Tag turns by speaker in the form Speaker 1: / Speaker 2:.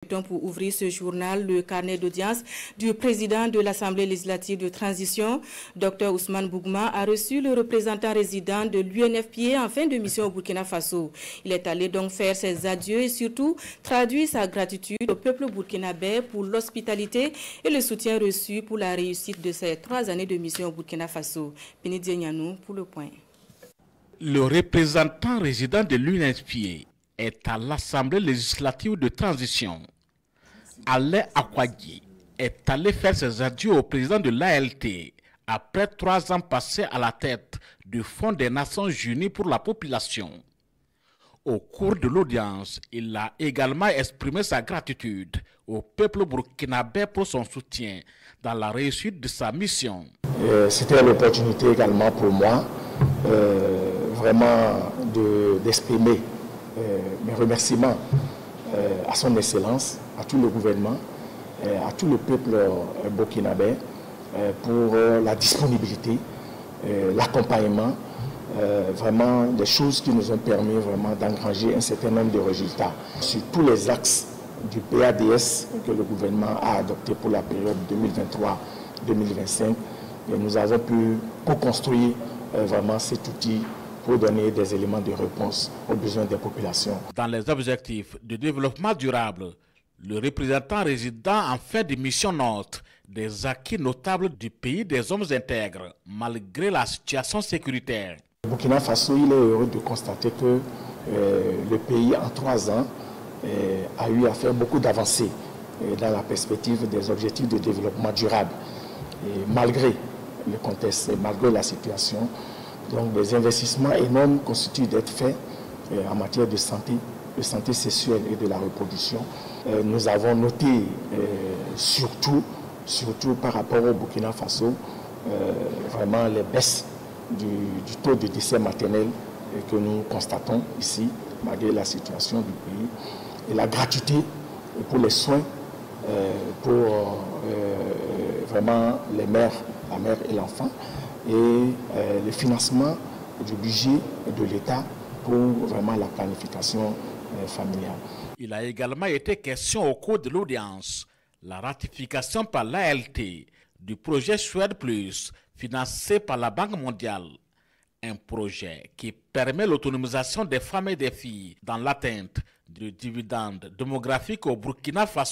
Speaker 1: Pour ouvrir ce journal, le carnet d'audience du président de l'Assemblée législative de transition, Dr Ousmane Bougma, a reçu le représentant résident de l'UNFPA en fin de mission au Burkina Faso. Il est allé donc faire ses adieux et surtout traduire sa gratitude au peuple burkinabé pour l'hospitalité et le soutien reçu pour la réussite de ces 3 années de mission au Burkina Faso. Pénédié Nianou pour le point.
Speaker 2: Le représentant résident de l'UNFPA est à l'Assemblée législative de transition. Alain Akwadji est allé faire ses adieux au président de l'ALT après 3 ans passés à la tête du Fonds des Nations Unies pour la population. Au cours de l'audience, il a également exprimé sa gratitude au peuple burkinabé pour son soutien dans la réussite de sa mission.
Speaker 3: C'était l'opportunité également pour moi vraiment d'exprimer mes remerciements à son Excellence, à tout le gouvernement, à tout le peuple burkinabé pour la disponibilité, l'accompagnement, vraiment des choses qui nous ont permis vraiment d'engranger un certain nombre de résultats. Sur tous les axes du PADS que le gouvernement a adopté pour la période 2023-2025, nous avons pu co-construire vraiment cet outil pour donner des éléments de réponse aux besoins des populations.
Speaker 2: Dans les objectifs de développement durable, le représentant résident en fin de mission note des acquis notables du pays des hommes intègres, malgré la situation sécuritaire.
Speaker 3: Burkina Faso, il est heureux de constater que le pays, en 3 ans, a eu à faire beaucoup d'avancées dans la perspective des objectifs de développement durable. Et malgré le contexte, malgré la situation, donc des investissements énormes continuent d'être faits en matière de santé sexuelle et de la reproduction. Nous avons noté surtout par rapport au Burkina Faso, vraiment les baisses du taux de décès maternel que nous constatons ici, malgré la situation du pays. Et la gratuité pour les soins pour vraiment les mères, la mère et l'enfant, et le financement du budget de l'État pour vraiment la planification familiale.
Speaker 2: Il a également été question au cours de l'audience la ratification par l'ALT du projet Suède Plus financé par la Banque mondiale. Un projet qui permet l'autonomisation des femmes et des filles dans l'atteinte du dividende démographique au Burkina Faso.